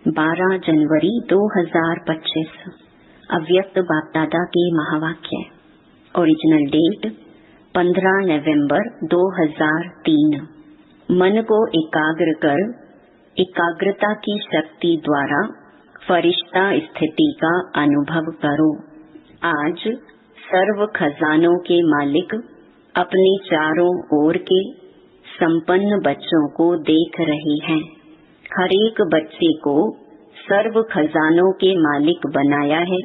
12 जनवरी 2025 अव्यक्त बाप दादा के महावाक्य। ओरिजिनल डेट 15 नवंबर 2003। मन को एकाग्र कर एकाग्रता की शक्ति द्वारा फरिश्ता स्थिति का अनुभव करो। आज सर्व खजानों के मालिक अपने चारों ओर के संपन्न बच्चों को देख रहे हैं। हर एक बच्चे को सर्व खजानों के मालिक बनाया है।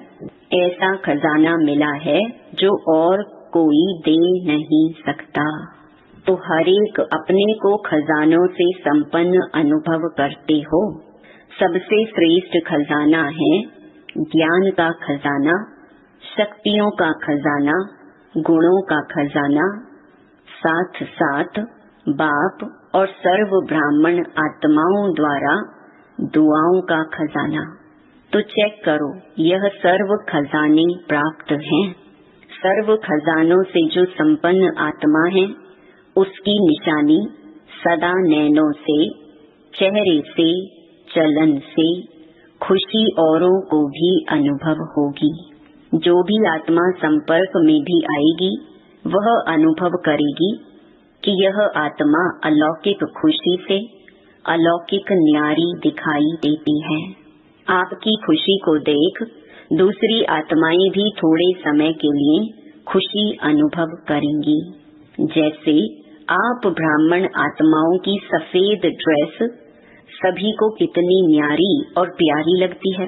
ऐसा खजाना मिला है जो और कोई दे नहीं सकता। तो हर एक अपने को खजानों से संपन्न अनुभव करते हो। सबसे श्रेष्ठ खजाना है ज्ञान का खजाना, शक्तियों का खजाना, गुणों का खजाना, साथ साथ बाप और सर्व ब्राह्मण आत्माओं द्वारा दुआओं का खजाना। तो चेक करो, यह सर्व खजाने प्राप्त हैं। सर्व खजानों से जो संपन्न आत्मा है उसकी निशानी सदा नैनों से, चेहरे से, चलन से खुशी औरों को भी अनुभव होगी। जो भी आत्मा संपर्क में भी आएगी वह अनुभव करेगी कि यह आत्मा अलौकिक खुशी से अलौकिक न्यारी दिखाई देती है। आपकी खुशी को देख दूसरी आत्माएं भी थोड़े समय के लिए खुशी अनुभव करेंगी। जैसे आप ब्राह्मण आत्माओं की सफेद ड्रेस सभी को कितनी न्यारी और प्यारी लगती है।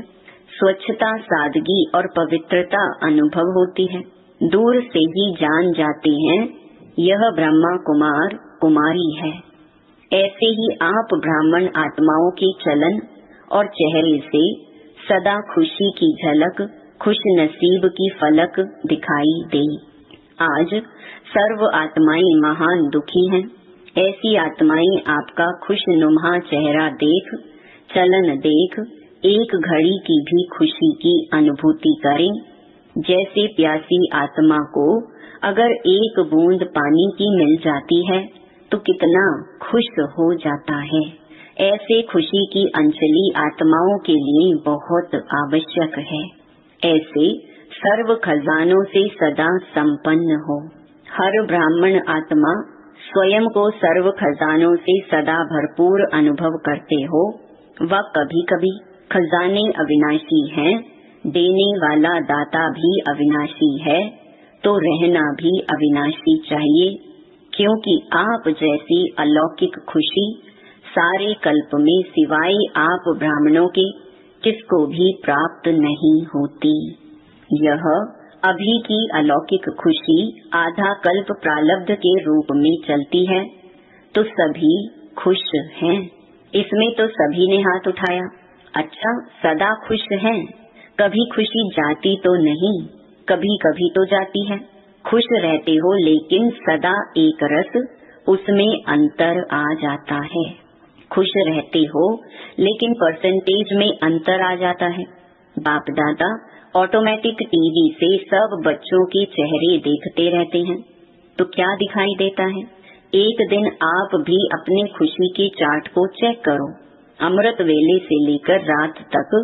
स्वच्छता, सादगी और पवित्रता अनुभव होती है। दूर से ही जान जाते हैं यह ब्रह्मा कुमार कुमारी है। ऐसे ही आप ब्राह्मण आत्माओं के चलन और चेहरे से सदा खुशी की झलक, खुश नसीब की फलक दिखाई दे। आज सर्व आत्माएं महान दुखी हैं। ऐसी आत्माएं आपका खुशनुमा चेहरा देख, चलन देख एक घड़ी की भी खुशी की अनुभूति करें। जैसे प्यासी आत्मा को अगर एक बूंद पानी की मिल जाती है तो कितना खुश हो जाता है। ऐसे खुशी की अंजलि आत्माओं के लिए बहुत आवश्यक है। ऐसे सर्व खजानों से सदा संपन्न हो। हर ब्राह्मण आत्मा स्वयं को सर्व खजानों से सदा भरपूर अनुभव करते हो। वह कभी कभी खजाने अविनाशी हैं, देने वाला दाता भी अविनाशी है, तो रहना भी अविनाशी चाहिए। क्योंकि आप जैसी अलौकिक खुशी सारे कल्प में सिवाय आप ब्राह्मणों के किसको भी प्राप्त नहीं होती। यह अभी की अलौकिक खुशी आधा कल्प प्रारब्ध के रूप में चलती है तो सभी खुश हैं। इसमें तो सभी ने हाथ उठाया। अच्छा, सदा खुश हैं। कभी खुशी जाती तो नहीं, कभी कभी तो जाती है। खुश रहते हो लेकिन सदा एक रस, उसमें अंतर आ जाता है। खुश रहते हो लेकिन परसेंटेज में अंतर आ जाता है। बाप दादा ऑटोमेटिक टीवी से सब बच्चों के चेहरे देखते रहते हैं तो क्या दिखाई देता है। एक दिन आप भी अपने खुशी के चार्ट को चेक करो। अमृत वेले से लेकर रात तक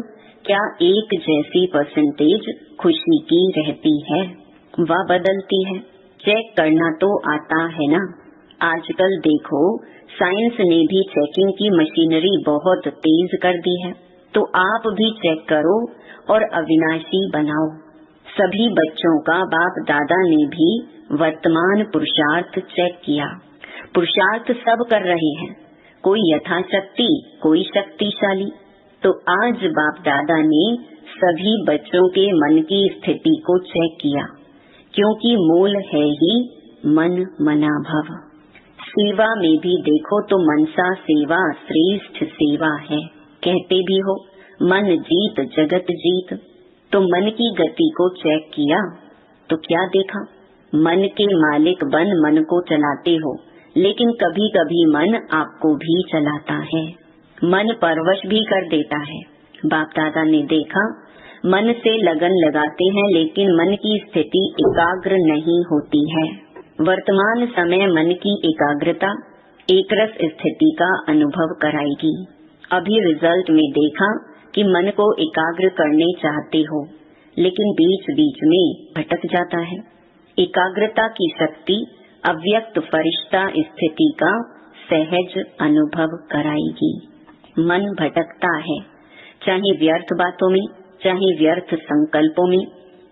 क्या एक जैसी परसेंटेज खुशी की रहती है व बदलती है? चेक करना तो आता है ना। आजकल देखो साइंस ने भी चेकिंग की मशीनरी बहुत तेज कर दी है। तो आप भी चेक करो और अविनाशी बनाओ। सभी बच्चों का बाप दादा ने भी वर्तमान पुरुषार्थ चेक किया। पुरुषार्थ सब कर रहे हैं, कोई यथाशक्ति, कोई शक्तिशाली। तो आज बाप दादा ने सभी बच्चों के मन की स्थिति को चेक किया, क्योंकि मूल है ही मन मना भव। सेवा में भी देखो तो मनसा सेवा श्रेष्ठ सेवा है। कहते भी हो मन जीत जगत जीत। तो मन की गति को चेक किया तो क्या देखा? मन के मालिक बन मन को चलाते हो, लेकिन कभी कभी मन आपको भी चलाता है। मन परवश भी कर देता है। बाप दादा ने देखा मन से लगन लगाते हैं लेकिन मन की स्थिति एकाग्र नहीं होती है। वर्तमान समय मन की एकाग्रता एकरस स्थिति का अनुभव कराएगी। अभी रिजल्ट में देखा कि मन को एकाग्र करने चाहते हो, लेकिन बीच बीच में भटक जाता है। एकाग्रता की शक्ति अव्यक्त फरिश्ता स्थिति का सहज अनुभव कराएगी। मन भटकता है, चाहे व्यर्थ बातों में, चाहे व्यर्थ संकल्पों में,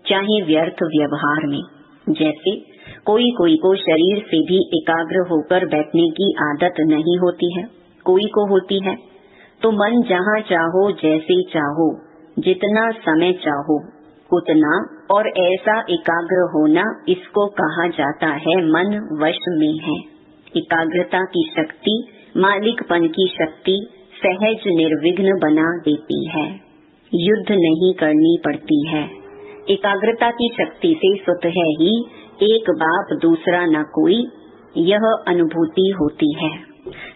चाहे व्यर्थ व्यवहार में। जैसे कोई को शरीर से भी एकाग्र होकर बैठने की आदत नहीं होती है, कोई को होती है। तो मन जहाँ चाहो, जैसे चाहो, जितना समय चाहो उतना और ऐसा एकाग्र होना, इसको कहा जाता है मन वश में है। एकाग्रता की शक्ति, मालिकपन की शक्ति सहज निर्विघ्न बना देती है, युद्ध नहीं करनी पड़ती है। एकाग्रता की शक्ति से स्वतः ही एक बाप दूसरा न कोई, यह अनुभूति होती है।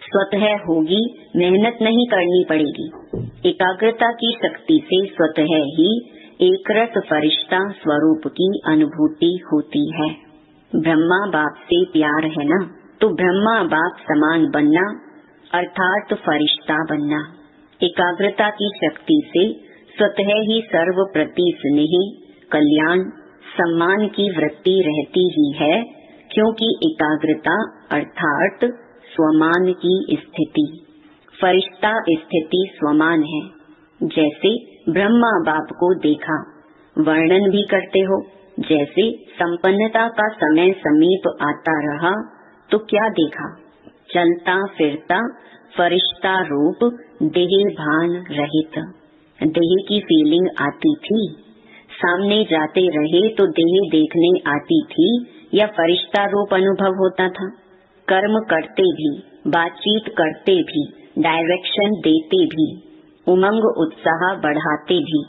स्वतः होगी, मेहनत नहीं करनी पड़ेगी। एकाग्रता की शक्ति से स्वतः ही एक रस फरिश्ता स्वरूप की अनुभूति होती है। ब्रह्मा बाप से प्यार है ना, तो ब्रह्मा बाप समान बनना अर्थात फरिश्ता बनना। एकाग्रता की शक्ति से स्वतः ही सर्व प्रति स्नेह, कल्याण, सम्मान की वृत्ति रहती ही है, क्योंकि एकाग्रता अर्थात स्वमान की स्थिति। फरिश्ता स्थिति स्वमान है। जैसे ब्रह्मा बाप को देखा, वर्णन भी करते हो। जैसे संपन्नता का समय समीप आता रहा तो क्या देखा? चलता फिरता फरिश्ता रूप, देह भान रहित। देह की फीलिंग आती थी, सामने जाते रहे तो देह देखने आती थी, या फरिश्ता रूप अनुभव होता था। कर्म करते भी, बातचीत करते भी, डायरेक्शन देते भी, उमंग उत्साह बढ़ाते भी,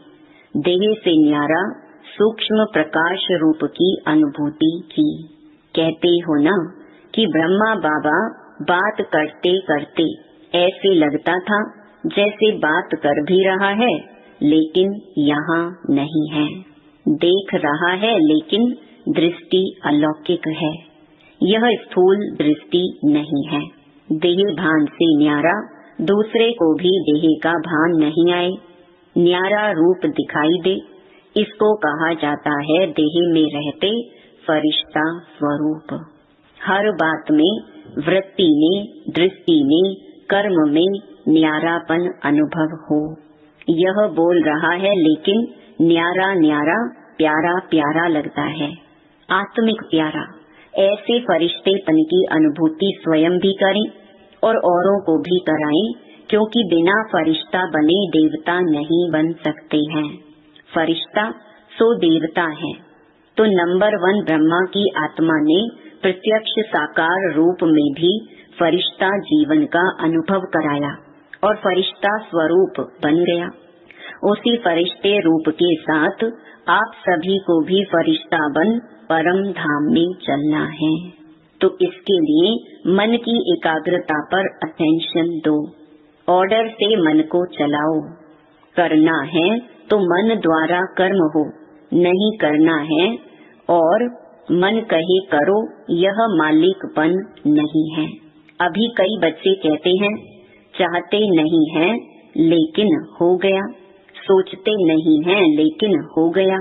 देह से न्यारा सूक्ष्म प्रकाश रूप की अनुभूति की। कहते हो ना कि ब्रह्मा बाबा बात करते करते ऐसे लगता था जैसे बात कर भी रहा है, लेकिन यहाँ नहीं है। देख रहा है लेकिन दृष्टि अलौकिक है, यह स्थूल दृष्टि नहीं है। देह भान से न्यारा दूसरे को भी देह का भान नहीं आए, न्यारा रूप दिखाई दे, इसको कहा जाता है देह में रहते फरिश्ता स्वरूप। हर बात में, वृत्ति में, दृष्टि में, कर्म में न्यारापन अनुभव हो। यह बोल रहा है लेकिन न्यारा न्यारा, प्यारा प्यारा लगता है, आत्मिक प्यारा। ऐसे फरिश्तेपन की अनुभूति स्वयं भी करें और औरों को भी कराएं, क्योंकि बिना फरिश्ता बने देवता नहीं बन सकते हैं। फरिश्ता सो देवता है। तो नंबर 1 ब्रह्मा की आत्मा ने प्रत्यक्ष साकार रूप में भी फरिश्ता जीवन का अनुभव कराया और फरिश्ता स्वरूप बन गया। उसी फरिश्ते रूप के साथ आप सभी को भी फरिश्ता बन परम धाम में चलना है। तो इसके लिए मन की एकाग्रता पर अटेंशन दो, ऑर्डर से मन को चलाओ। करना है तो मन द्वारा कर्म हो, नहीं करना है और मन कहे करो, यह मालिकपन नहीं है। अभी कई बच्चे कहते हैं चाहते नहीं हैं लेकिन हो गया, सोचते नहीं हैं लेकिन हो गया,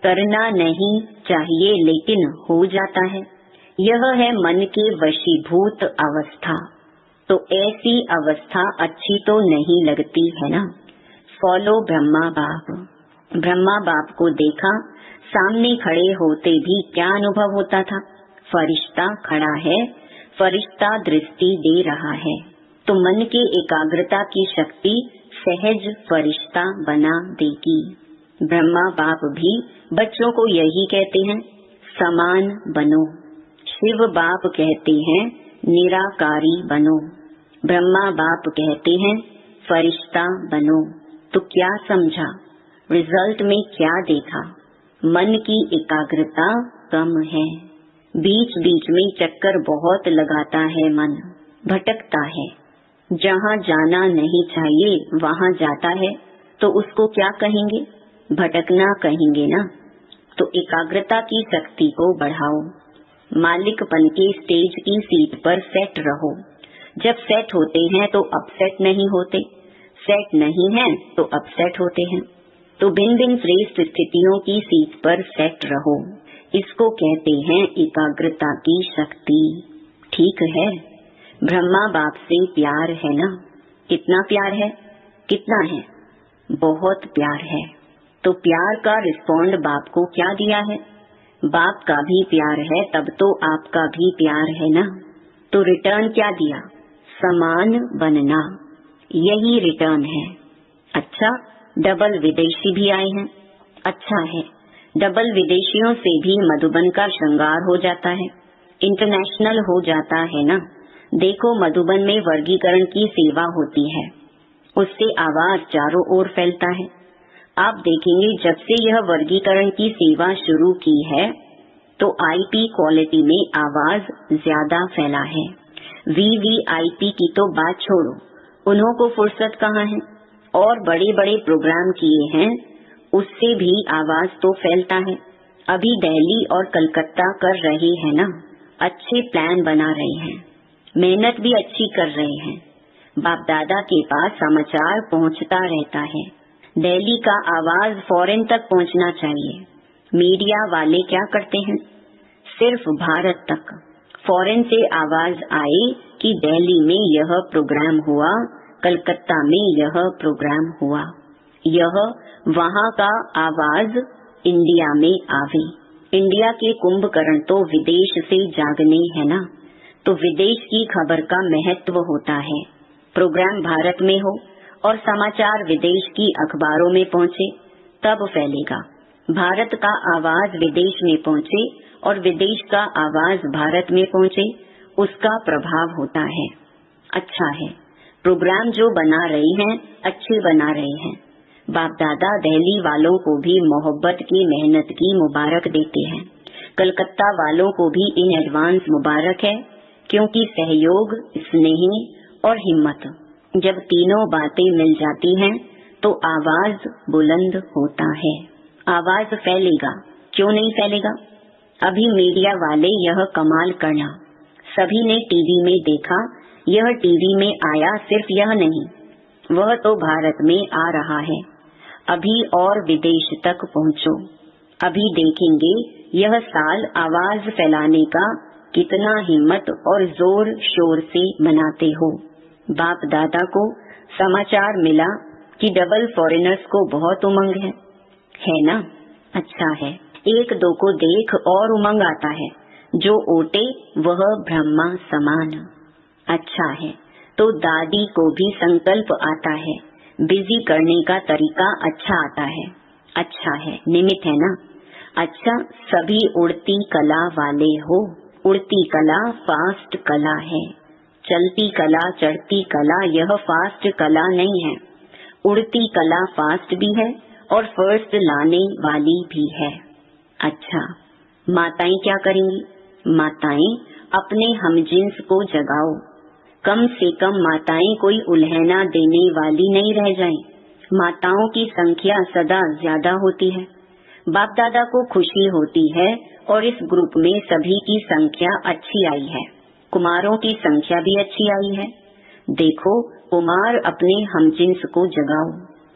करना नहीं चाहिए लेकिन हो जाता है। यह है मन के वशीभूत अवस्था। तो ऐसी अवस्था अच्छी तो नहीं लगती है ना। फॉलो ब्रह्मा बाप। ब्रह्मा बाप को देखा, सामने खड़े होते भी क्या अनुभव होता था? फरिश्ता खड़ा है, फरिश्ता दृष्टि दे रहा है। तो मन के एकाग्रता की शक्ति सहज फरिश्ता बना देगी। ब्रह्मा बाप भी बच्चों को यही कहते हैं, समान बनो। शिव बाप कहते हैं निराकारी बनो। ब्रह्मा बाप कहते हैं फरिश्ता बनो। तो क्या समझा? रिजल्ट में क्या देखा? मन की एकाग्रता कम है, बीच बीच में चक्कर बहुत लगाता है, मन भटकता है, जहाँ जाना नहीं चाहिए वहाँ जाता है, तो उसको क्या कहेंगे? भटकना कहेंगे ना। तो एकाग्रता की शक्ति को बढ़ाओ, मालिकपन के स्टेज की सीट पर सेट रहो। जब सेट होते हैं तो अपसेट नहीं होते, सेट नहीं है तो अपसेट होते हैं। तो भिन्न भिन्न श्रेष्ठ स्थितियों की सीट पर सेट रहो, इसको कहते हैं एकाग्रता की शक्ति। ठीक है, ब्रह्मा बाप से प्यार है ना? कितना प्यार है? कितना है? बहुत प्यार है। तो प्यार का रिस्पॉन्ड बाप को क्या दिया है? बाप का भी प्यार है, तब तो आपका भी प्यार है ना? तो रिटर्न क्या दिया? समान बनना, यही रिटर्न है। अच्छा, डबल विदेशी भी आए हैं। अच्छा है, डबल विदेशियों से भी मधुबन का श्रृंगार हो जाता है, इंटरनेशनल हो जाता है ना। देखो, मधुबन में वर्गीकरण की सेवा होती है, उससे आवाज चारों ओर फैलता है। आप देखेंगे जब से यह वर्गीकरण की सेवा शुरू की है तो आईपी क्वालिटी में आवाज ज्यादा फैला है। वीवीआईपी की तो बात छोड़ो, उन्हों को फुर्सत कहाँ है, और बड़े बड़े प्रोग्राम किए हैं, उससे भी आवाज तो फैलता है। अभी दिल्ली और कलकत्ता कर रहे हैं ना, अच्छे प्लान बना रहे हैं, मेहनत भी अच्छी कर रहे हैं। बाप दादा के पास समाचार पहुंचता रहता है। दिल्ली का आवाज फॉरेन तक पहुंचना चाहिए। मीडिया वाले क्या करते हैं? सिर्फ भारत तक। फॉरेन से आवाज आए कि दिल्ली में यह प्रोग्राम हुआ, कलकत्ता में यह प्रोग्राम हुआ, यह वहाँ का आवाज इंडिया में आवे। इंडिया के कुंभकर्ण तो विदेश से जागने है ना, तो विदेश की खबर का महत्व होता है। प्रोग्राम भारत में हो और समाचार विदेश की अखबारों में पहुँचे तब फैलेगा। भारत का आवाज विदेश में पहुँचे और विदेश का आवाज भारत में पहुँचे, उसका प्रभाव होता है। अच्छा है, प्रोग्राम जो बना रहे हैं अच्छे बना रहे हैं। बाप दादा दिल्ली वालों को भी मोहब्बत की मेहनत की मुबारक देते हैं, कलकत्ता वालों को भी इन एडवांस मुबारक है, क्योंकि सहयोग, स्नेह और हिम्मत जब तीनों बातें मिल जाती हैं तो आवाज बुलंद होता है। आवाज फैलेगा, क्यों नहीं फैलेगा? अभी मीडिया वाले यह कमाल करना, सभी ने टीवी में देखा, यह टीवी में आया, सिर्फ यह नहीं, वह तो भारत में आ रहा है। अभी और विदेश तक पहुँचो, अभी देखेंगे यह साल आवाज फैलाने का कितना हिम्मत और जोर शोर से मनाते हो। बाप दादा को समाचार मिला कि डबल फॉरेनर्स को बहुत उमंग है ना? अच्छा है, एक दो को देख और उमंग आता है, जो ओटे वह ब्रह्मा समान। अच्छा है, तो दादी को भी संकल्प आता है, बिजी करने का तरीका अच्छा आता है। अच्छा है, निमित्त है ना? अच्छा, सभी उड़ती कला वाले हो। उड़ती कला फास्ट कला है, चलती कला चढ़ती कला यह फास्ट कला नहीं है। उड़ती कला फास्ट भी है और फर्स्ट लाने वाली भी है। अच्छा, माताएं क्या करेंगी? माताएं अपने हमजिन्स को जगाओ, कम से कम माताएं कोई उल्हना देने वाली नहीं रह जाएं। माताओं की संख्या सदा ज्यादा होती है। बाप दादा को खुशी होती है और इस ग्रुप में सभी की संख्या अच्छी आई है, कुमारों की संख्या भी अच्छी आई है। देखो, कुमार अपने हमजिन्स को जगाओ।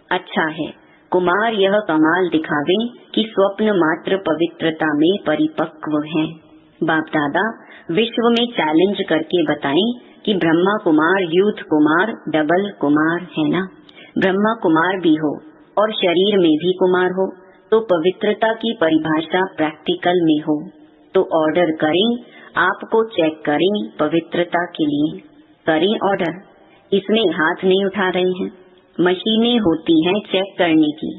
अच्छा है, कुमार यह कमाल दिखावे कि स्वप्न मात्र पवित्रता में परिपक्व हैं। बाप दादा विश्व में चैलेंज करके बताएं कि ब्रह्मा कुमार, यूथ कुमार, डबल कुमार है ना? ब्रह्मा कुमार भी हो और शरीर में भी कुमार हो, तो पवित्रता की परिभाषा प्रैक्टिकल में हो, तो ऑर्डर करें, आपको चेक करें पवित्रता के लिए। करें ऑर्डर, इसमें हाथ नहीं उठा रहे हैं, मशीनें होती हैं चेक करने की।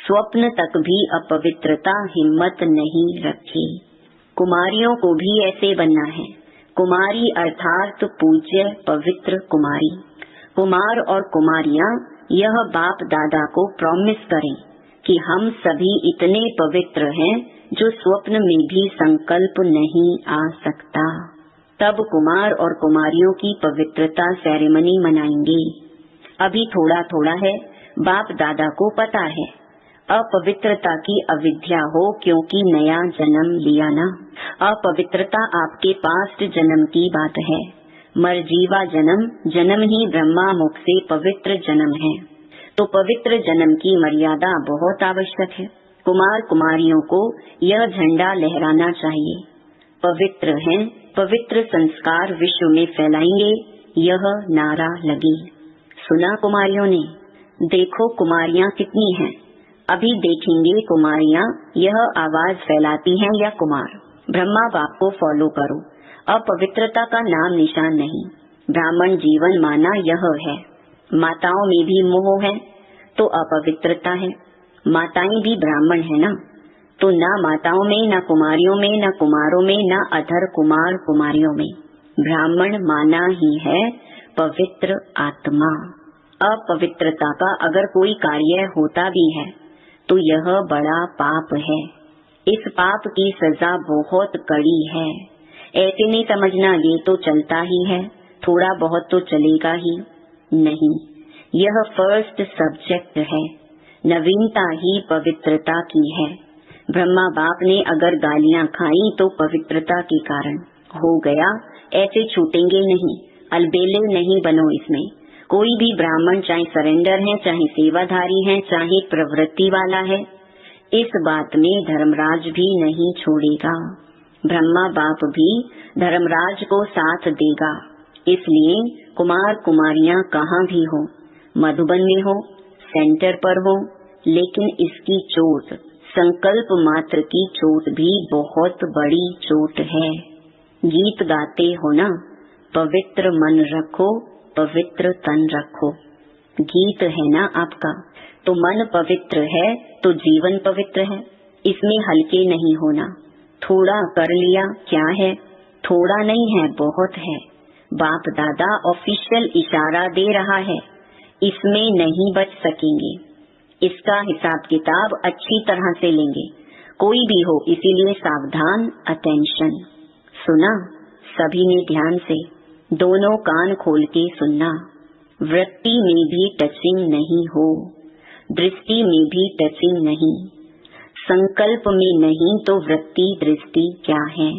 स्वप्न तक भी अपवित्रता हिम्मत नहीं रखी। कुमारियों को भी ऐसे बनना है। कुमारी अर्थात पूज्य पवित्र कुमारी। कुमार और कुमारियां यह बाप दादा को प्रॉमिस करें कि हम सभी इतने पवित्र हैं जो स्वप्न में भी संकल्प नहीं आ सकता। तब कुमार और कुमारियों की पवित्रता सेरेमनी मनाएंगे। अभी थोड़ा थोड़ा है, बाप दादा को पता है अपवित्रता की अविद्या हो, क्योंकि नया जन्म लिया ना। अपवित्रता आपके पास्ट जन्म की बात है। मरजीवा जन्म जन्म ही ब्रह्मा मुख से पवित्र जन्म है। तो पवित्र जन्म की मर्यादा बहुत आवश्यक है। कुमार कुमारियों को यह झंडा लहराना चाहिए। पवित्र हैं, पवित्र संस्कार विश्व में फैलाएंगे, यह नारा लगे। सुना कुमारियों ने? देखो कुमारियां कितनी हैं। अभी देखेंगे कुमारियां यह आवाज फैलाती हैं या कुमार। ब्रह्मा बाप को फॉलो करो। अपवित्रता का नाम निशान नहीं। ब्राह्मण जीवन माना यह है। माताओं में भी मोह है तो अपवित्रता है। माताएं भी ब्राह्मण है ना, तो ना माताओं में, ना कुमारियों में, ना कुमारों में, ना अधर कुमार कुमारियों में। ब्राह्मण माना ही है पवित्र आत्मा। अपवित्रता का अगर कोई कार्य होता भी है तो यह बड़ा पाप है। इस पाप की सजा बहुत कड़ी है। ऐसे नहीं समझना ये तो चलता ही है, थोड़ा बहुत तो चलेगा ही नहीं। यह फर्स्ट सब्जेक्ट है। नवीनता ही पवित्रता की है। ब्रह्मा बाप ने अगर गालियां खाई तो पवित्रता के कारण हो गया, ऐसे छूटेंगे नहीं। अलबेले नहीं बनो इसमें। कोई भी ब्राह्मण चाहे सरेंडर है, चाहे सेवाधारी है, चाहे प्रवृत्ति वाला है, इस बात में धर्मराज भी नहीं छोड़ेगा। ब्रह्मा बाप भी धर्मराज को साथ देगा। इसलिए कुमार कुमारियां कहाँ भी हो, मधुबन में हो, सेंटर पर हो, लेकिन इसकी चोट, संकल्प मात्र की चोट भी बहुत बड़ी चोट है। गीत गाते हो ना, पवित्र मन रखो, पवित्र तन रखो। गीत है ना आपका, तो मन पवित्र है तो जीवन पवित्र है। इसमें हल्के नहीं होना। थोड़ा कर लिया क्या है, थोड़ा नहीं है, बहुत है। बाप दादा ऑफिशियल इशारा दे रहा है, इसमें नहीं बच सकेंगे। इसका हिसाब किताब अच्छी तरह से लेंगे, कोई भी हो, इसीलिए सावधान, अटेंशन। सुना सभी ने ध्यान से, दोनों कान खोल के सुनना। वृत्ति में भी टचिंग नहीं हो, दृष्टि में भी टचिंग नहीं, संकल्प में नहीं तो वृत्ति दृष्टि क्या है?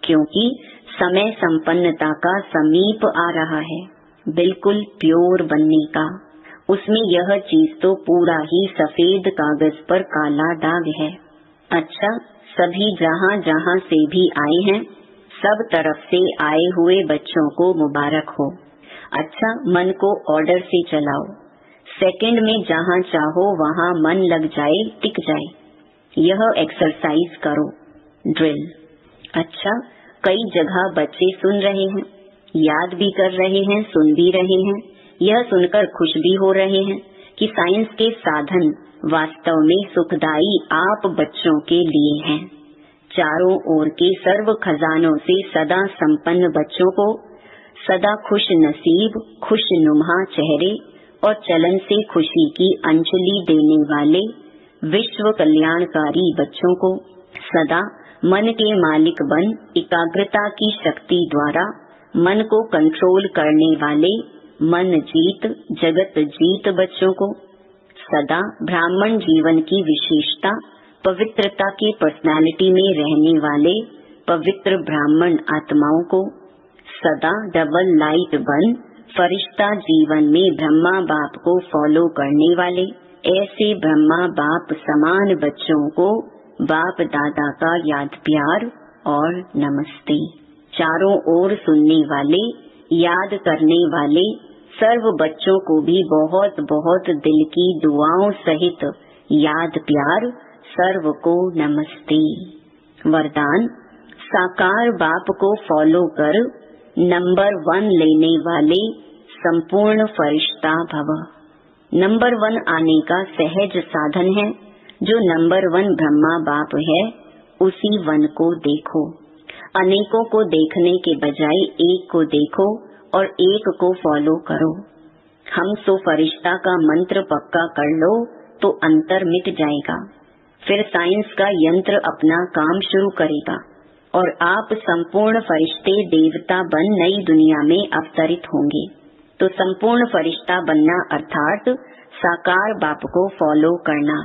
क्योंकि समय संपन्नता का समीप आ रहा है, बिल्कुल प्योर बनने का। उसमें यह चीज तो पूरा ही सफेद कागज पर काला दाग है। अच्छा, सभी जहाँ जहाँ से भी आए हैं, सब तरफ से आए हुए बच्चों को मुबारक हो। अच्छा, मन को ऑर्डर से चलाओ। सेकंड में जहाँ चाहो वहाँ मन लग जाए, टिक जाए। यह एक्सरसाइज करो, ड्रिल। अच्छा, कई जगह बच्चे सुन रहे हैं, याद भी कर रहे हैं, सुन भी रहे हैं। यह सुनकर खुश भी हो रहे हैं कि साइंस के साधन वास्तव में सुखदायी आप बच्चों के लिए हैं। चारों ओर के सर्व खजानों से सदा संपन्न बच्चों को, सदा खुश नसीब, खुश नुमा चेहरे और चलन से खुशी की अंजलि देने वाले विश्व कल्याणकारी बच्चों को, सदा मन के मालिक बन एकाग्रता की शक्ति द्वारा मन को कंट्रोल करने वाले मन जीत जगत जीत बच्चों को, सदा ब्राह्मण जीवन की विशेषता पवित्रता की पर्सनालिटी में रहने वाले पवित्र ब्राह्मण आत्माओं को, सदा डबल लाइट बन फरिश्ता जीवन में ब्रह्मा बाप को फॉलो करने वाले ऐसे ब्रह्मा बाप समान बच्चों को बाप दादा का याद प्यार और नमस्ते। चारों ओर सुनने वाले, याद करने वाले सर्व बच्चों को भी बहुत बहुत दिल की दुआओं सहित याद प्यार, सर्व को नमस्ते। वरदान, साकार बाप को फॉलो कर नंबर 1 लेने वाले संपूर्ण फरिश्ता भव। नंबर 1 आने का सहज साधन है। जो नंबर 1 ब्रह्मा बाप है, उसी 1 को देखो। अनेकों को देखने के बजाय एक को देखो और एक को फॉलो करो। हम सो फरिश्ता का मंत्र पक्का कर लो तो अंतर मिट जाएगा। फिर साइंस का यंत्र अपना काम शुरू करेगा और आप संपूर्ण फरिश्ते देवता बन नई दुनिया में अवतरित होंगे। तो संपूर्ण फरिश्ता बनना अर्थात साकार बाप को फॉलो करना।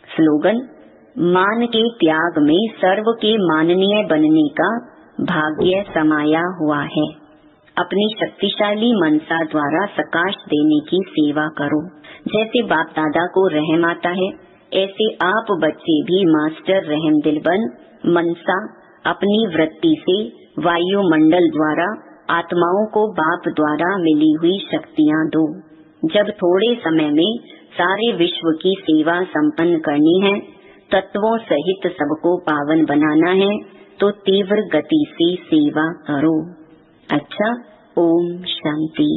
स्लोगन, मान के त्याग में सर्व के माननीय बनने का भाग्य समाया हुआ है। अपनी शक्तिशाली मनसा द्वारा सकाश देने की सेवा करो। जैसे बाप दादा को रहम आता है, ऐसे आप बच्चे भी मास्टर रहमदिल बन मनसा अपनी वृत्ति से वायुमंडल द्वारा आत्माओं को बाप द्वारा मिली हुई शक्तियाँ दो। जब थोड़े समय में सारे विश्व की सेवा संपन्न करनी है, तत्वों सहित सबको पावन बनाना है, तो तीव्र गति से सेवा करो। अच्छा, ओम शांति।